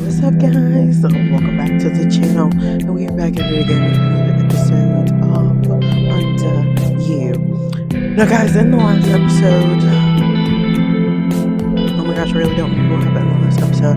What's up, guys? Welcome back to the channel, and we are back at it again with another episode of Under You. Now, guys, in the last episode, oh my gosh, I really don't remember what happened in the last episode.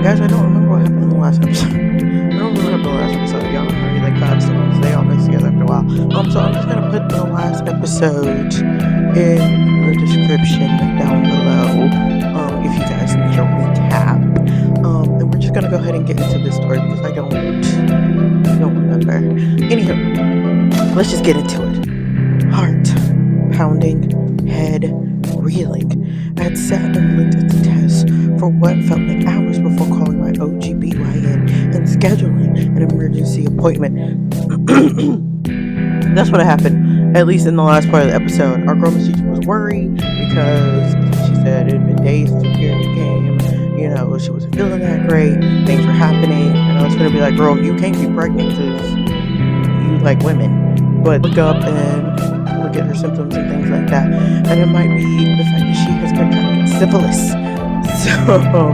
Guys, I don't remember what happened in the last episode. I don't remember what happened in the last episode. Y'all know like 5 seconds. They all mix together after a while. So I'm just gonna put the last episode in the description down below. If you guys need a recap. And we're just gonna go ahead and get into this story because I don't remember. Anywho, let's just get into it. Heart pounding, head reeling. I had sat and looked at the test for what felt like hours before calling my OGBYN and scheduling an emergency appointment. That's what happened, at least in the last part of the episode. Our girl teacher was worried because she said it had been days since the period came. She wasn't feeling that great. Things were happening, and I was gonna be like, "Girl, you can't be pregnant because you like women." But look up and look at her symptoms and things like that, and it might be the fact that she has contracted syphilis. So,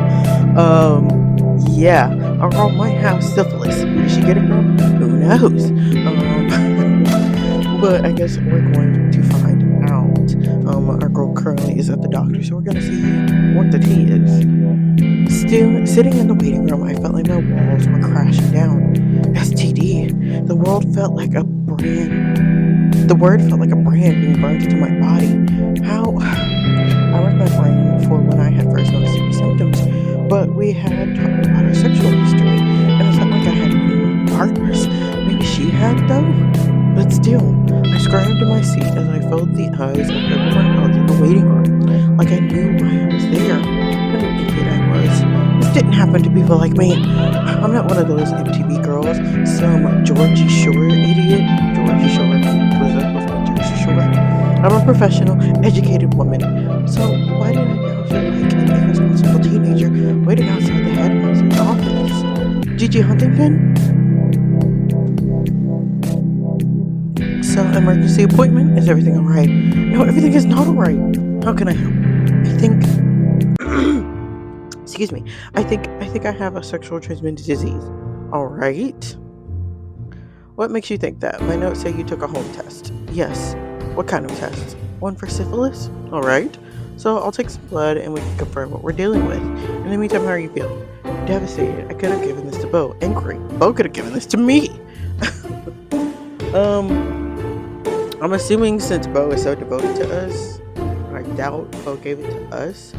yeah, our girl might have syphilis. Where did she get it from? Who knows? But I guess we're going to find out. Our girl currently is at the doctor, so we're gonna see what the tea is. Still sitting in the waiting room, I felt like my walls were crashing down. STD. The word felt like a brand being burned into my body. How I racked my brain for when I had first noticed these symptoms, but we had talked about our sexual history, and it's not like I had any partners. Maybe she had though? But still, I scrambled in my seat as I felt the eyes of everyone else in the waiting room, like I knew why I was there. What an idiot I was. This didn't happen to people like me. I'm not one of those MTV girls, some Georgie Shore idiot. Georgie Shore. Was that supposed to be Jersey Shore? I'm a professional, educated woman. So why did I now feel like an irresponsible teenager waiting outside the headmaster's office? GIGI Huntington? So, emergency appointment? Is everything alright? No, everything is not alright. How can I help? I think excuse me. I think I have a sexual transmitted disease. Alright. What makes you think that? My notes say you took a home test. Yes. What kind of test? One for syphilis? Alright. So I'll take some blood and we can confirm what we're dealing with. In the meantime, how are you feeling? Devastated. I could have given this to Bo. Angry. Bo could have given this to me. I'm assuming since Bo is so devoted to us, I doubt Bo gave it to us.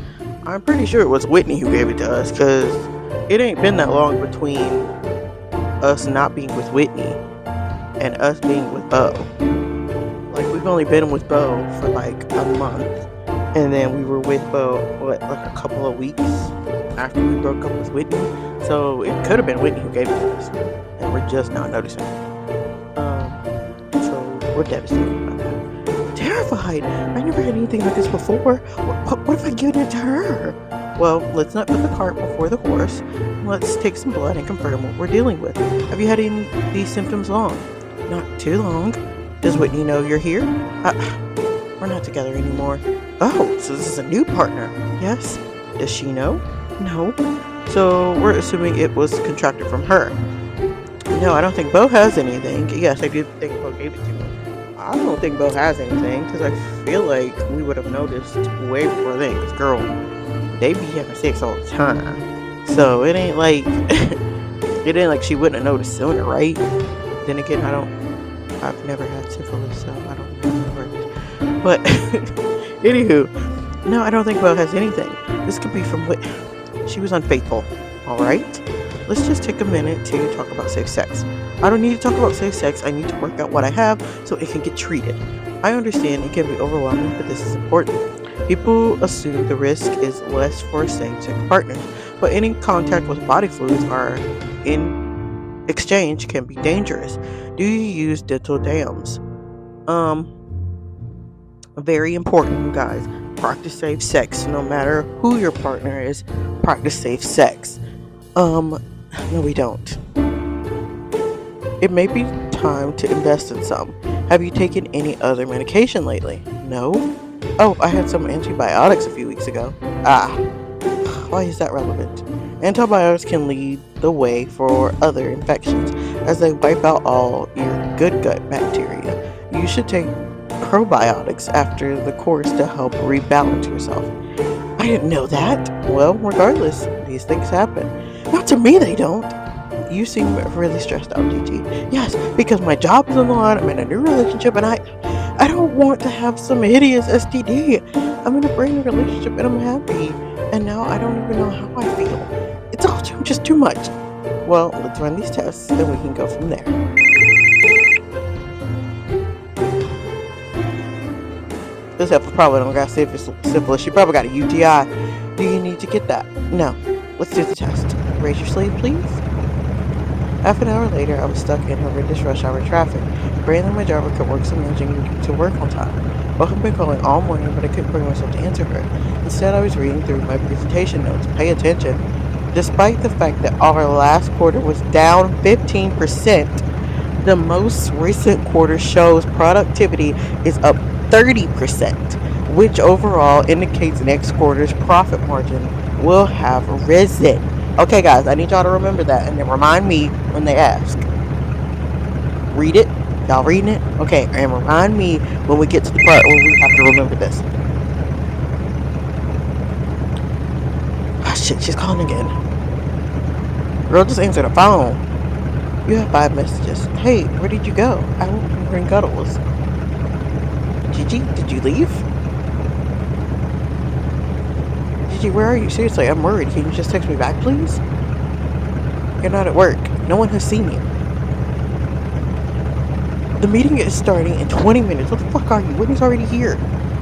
I'm pretty sure it was Whitney who gave it to us, because it ain't been that long between us not being with Whitney and us being with Bo. Like, we've only been with Bo for like a month, and then we were with Bo, like a couple of weeks after we broke up with Whitney. So it could have been Whitney who gave it to us, and we're just not noticing. We're devastated about that. Terrified. I never had anything like this before. What if I give it to her? Well, let's not put the cart before the horse. Let's take some blood and confirm what we're dealing with. Have you had any of these symptoms long? Not too long. Does Whitney know you're here? We're not together anymore. Oh, so this is a new partner. Yes. Does she know? No. So we're assuming it was contracted from her. No, I don't think Bo has anything. Yes, I do think Bo gave it to me. I don't think Bo has anything, because I feel like we would have noticed way before then, because girl, they be having sex all the time. So it ain't like she wouldn't have noticed sooner, right? Then again, I've never had syphilis, so I don't know how it works. But anywho, no, I don't think Bo has anything. This could be from what she was unfaithful. Alright? Let's just take a minute to talk about safe sex. I don't need to talk about safe sex. I need to work out what I have so it can get treated. I understand it can be overwhelming, but this is important. People assume the risk is less for same-sex partners, but any contact with body fluids or in exchange can be dangerous. Do you use dental dams? Very important, you guys. Practice safe sex. No matter who your partner is, practice safe sex. No, we don't. It may be time to invest in some. Have you taken any other medication lately? No. Oh, I had some antibiotics a few weeks ago. Ah, why is that relevant? Antibiotics can lead the way for other infections as they wipe out all your good gut bacteria. You should take probiotics after the course to help rebalance yourself. I didn't know that. Well, regardless, these things happen. Not to me, they don't. You seem really stressed out, Gigi. Yes, because my job is on the line, I'm in a new relationship, and I don't want to have some hideous STD. I'm in a brand new relationship and I'm happy. And now I don't even know how I feel. It's all just too much. Well, let's run these tests and we can go from there. This heifer probably don't got syphilis. She probably got a UTI. Do you need to get that? No. Let's do the test. Raise your sleeve, please. Half an hour later, I was stuck in horrendous rush hour traffic, praying that my driver could work some magic and get to work on time. Well, I've been calling all morning, but I couldn't bring myself to answer her. Instead, I was reading through my presentation notes. Pay attention. Despite the fact that our last quarter was down 15%, the most recent quarter shows productivity is up 30%, which overall indicates next quarter's profit margin will have risen. Okay, guys, I need y'all to remember that and then remind me when they ask. Read it. Y'all reading it? Okay, and remind me when we get to the part where we have to remember this. Ah, shit, she's calling again. Girl, just answer the phone. You have 5 messages. Hey, where did you go? I will bring cuddles. Gigi, did you leave? Gigi, where are you? Seriously, I'm worried. Can you just text me back, please? You're not at work. No one has seen you. The meeting is starting in 20 minutes. What the fuck are you? Whitney's already here.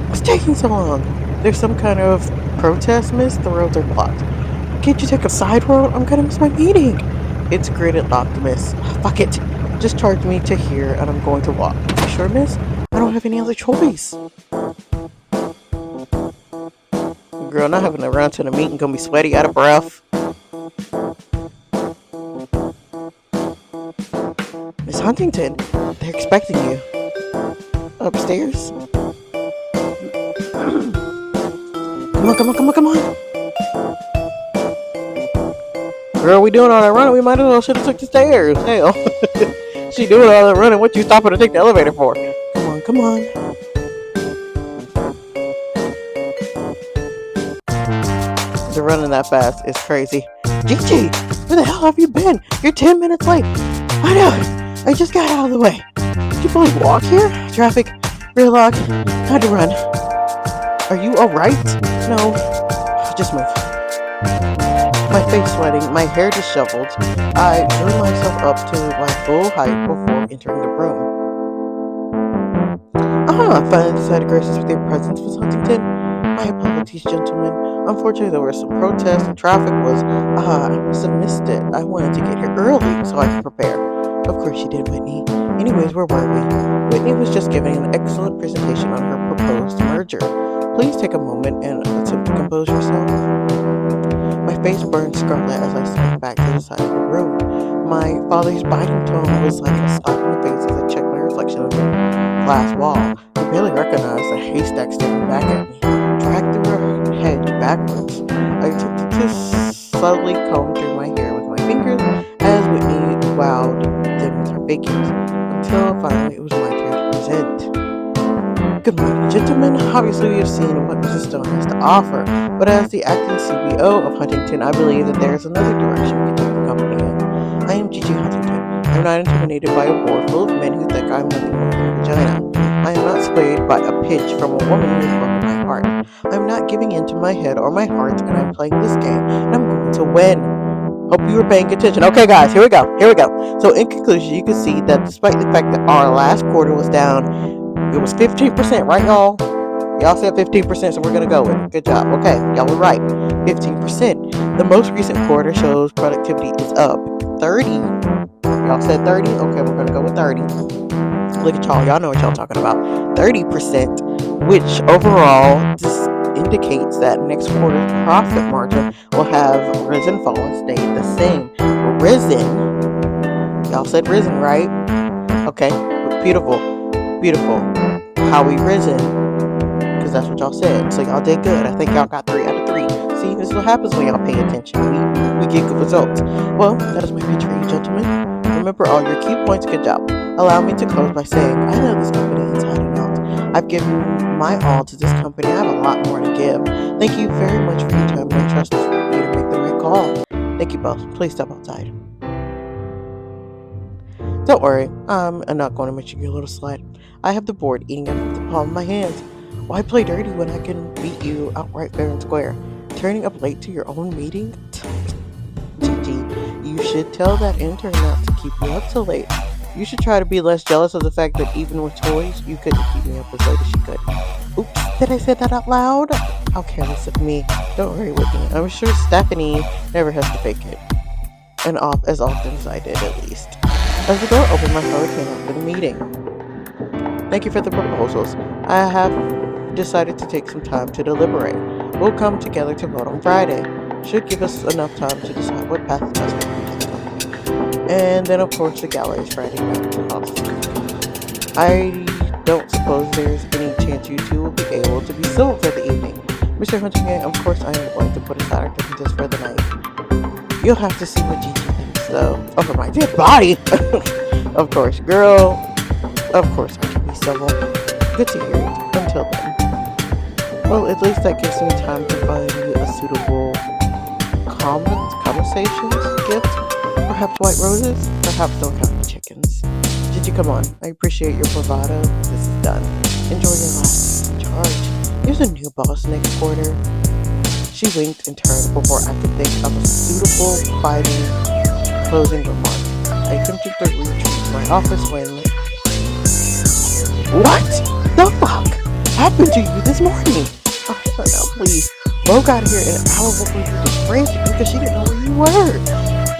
What's taking so long? There's some kind of protest, miss? The roads are blocked. Can't you take a side road? I'm gonna miss my meeting. It's gridded locked, miss. Fuck it. Just charge me to here and I'm going to walk. You sure, miss? I don't have any other choice. Girl, not having to run to the meeting, gonna be sweaty, out of breath. Miss Huntington, they're expecting you. Upstairs? Come on. Girl, we doing all that running, we might as well should have took the stairs. Hell. She doing all that running, what you stopping to take the elevator for? Come on. They're running that fast, it's crazy. Gigi, where the hell have you been? You're 10 minutes late. I know, I just got out of the way. Did you both walk here? Traffic, rear lock, had to run. Are you alright? No, just move. My face sweating, my hair disheveled. I drew myself up to my full height before entering the room. I finally decided gracious with your presence, Miss Huntington. My apologies, gentlemen. Unfortunately, there were some protests and traffic was, I must have missed it. I wanted to get here early so I could prepare. Of course you did, Whitney. Anyways, where were we? Whitney was just giving an excellent presentation on her proposed merger. Please take a moment and attempt to compose yourself. My face burned scarlet as I stepped back to the side of the room. My father's biting tone was like a slap in the face as I checked my reflection on the glass wall. I barely recognized the haystack staring back at me, dragged through a hedge backwards. I attempted to subtly comb through my hair with my fingers as Whitney wowed them with her figures, until finally it was my turn to present. Good morning, gentlemen. Obviously, we have seen what Mrs. Stone has to offer, but as the acting CBO of Huntington, I believe that there is another direction we can take the company in. I am GIGI Huntington. I'm not intimidated by a board full of men who think I'm nothing more than a vagina. I am not swayed by a pitch from a woman who has broken my heart. I'm not giving in to my head or my heart, and I'm playing this game, and I'm going to win. Hope you were paying attention. Okay, guys, here we go. So, in conclusion, you can see that despite the fact that our last quarter was down, it was 15%, right, y'all? Y'all said 15%, so we're going to go with it. Good job. Okay, y'all were right. 15%. The most recent quarter shows productivity is up 30. Y'all said 30? Okay, we're going to go with 30. Look at y'all. Y'all know what y'all talking about. 30%, which overall just indicates that next quarter's profit margin will have risen, fallen, stayed the same. Risen. Y'all said risen, right? Okay, beautiful. How we risen? because that's what y'all said. So y'all did good. I think y'all got 3 out of 3. See, this is what happens when y'all pay attention. We get good results. Well, that is my pitch for you, gentlemen. Remember all your key points. Good job. Allow me to close by saying I know this company inside and out. I've given my all to this company. I have a lot more to give. Thank you very much for your time, and I trust you to make the right call. Thank you both. Please step outside. Don't worry, I'm not going to mention your little slut. I have the board eating up the palm of my hands. Why play dirty when I can beat you outright fair and square? Turning up late to your own meeting? Gigi, you should tell that intern not to keep you up so late. You should try to be less jealous of the fact that even with toys, you couldn't keep me up as late as she could. Oops, did I say that out loud? How careless of me. Don't worry, Whitney. I'm sure Stephanie never has to fake it. And as often as I did, at least. As the door opened, my father came out for the meeting. Thank you for the proposals. I have decided to take some time to deliberate. We'll come together to vote on Friday. Should give us enough time to decide what path is best for the company. And then, of course, the gala is Friday night to host. I don't suppose there's any chance you two will be able to be civil for the evening. Mr. Huntington, of course I am going to put aside our differences for the night. You'll have to see what Gigi thinks, though. Over my dead body! Of course, girl. Of course I can be civil. Good to hear it. Until then. Well, at least that gives me time to find you a suitable conversations gift. Perhaps white roses. Perhaps don't count the chickens. Gigi, come on. I appreciate your bravado. This is done. Enjoy your last charge. Here's a new boss next quarter. She winked and turned before I could think of a suitable fighting closing remark. I attempted to reach my office when... What the fuck happened to you this morning? Oh, no, please. Mo got here in an hour before you were frantic because she didn't know where you were.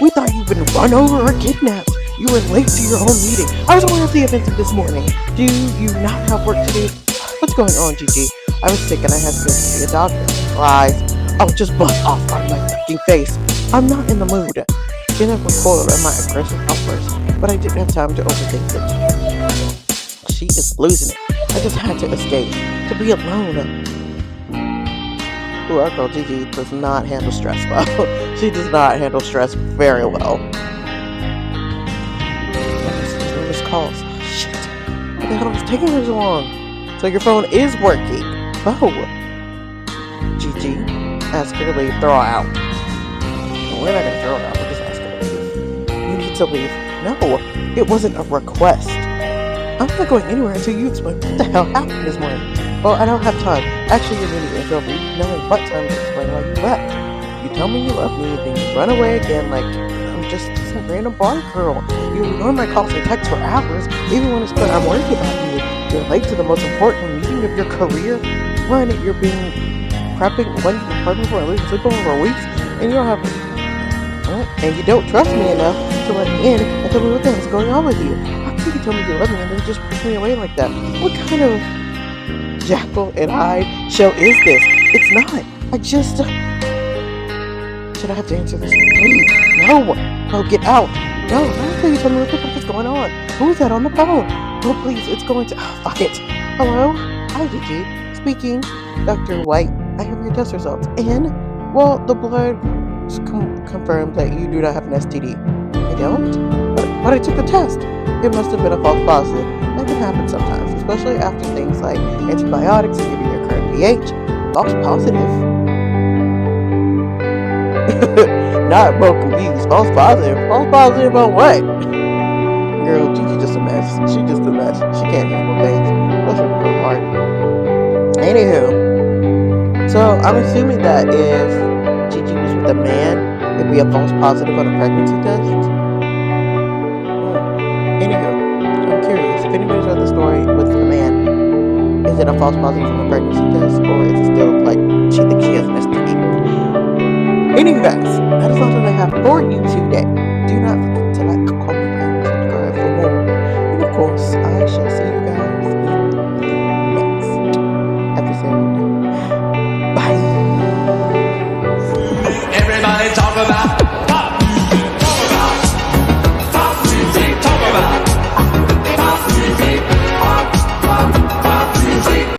We thought you'd been run over or kidnapped. You were late to your own meeting. I was aware of the events of this morning. Do you not have work to do? What's going on, Gigi? I was sick and I had to go see a doctor. Lies. Oh, just bust off on my fucking face. I'm not in the mood. Jennifer recoiled at my aggressive outburst, but I didn't have time to overthink it. She is losing it. I just had to escape. To be alone. Ooh, our girl Gigi does not handle stress well. She does not handle stress very well. These calls. Oh, shit. What the hell was taking her so long? So your phone is working. Oh. Gigi, ask her to leave. Throw her out. No, we're not going to throw her out. We're just asking her to leave. You need to leave. No, it wasn't a request. I'm not going anywhere until you explain what the hell happened this morning. Well, I don't have time. Actually, you're really in trouble. Knowing what time to explain why you left. You tell me you love me, then you run away again like I'm just some random bar girl. You ignore my calls and texts for hours, even when it's clear I'm worried about you. You're late to the most important meeting of your career. One, you're being prepping, one, you're prepping for a leaving sleepover for weeks, and you don't have, and you don't trust me enough to let me in and tell me what the hell's going on with you. How can you tell me you love me and then just push me away like that? What kind of Jackal and Hyde show is this? It's not. I just... Should I have to answer this? Please. No. No, get out. No, not until you tell me what the fuck is going on. Who is that on the phone? Oh, please, it's going to... Oh, fuck it. Hello? Hi, Gigi. Speaking. Dr. White, I have your test results. And, well, the blood confirmed that you do not have an STD. I don't? But I took the test. It must have been a false positive. That can happen sometimes, especially after things like antibiotics and giving your current pH. False positive. Not both confused. False positive. False positive on what? Girl, Gigi just a mess. She just a mess. She can't handle things. Bless her heart. Anywho, so I'm assuming that if Gigi was with a man, it'd be a false positive on a pregnancy test. Anywho, I'm curious, if anybody's read the story with a man, is it a false positive from a pregnancy test, or is it still like she thinks she has an STD? Anywho guys, that is all that I have for you today. Do not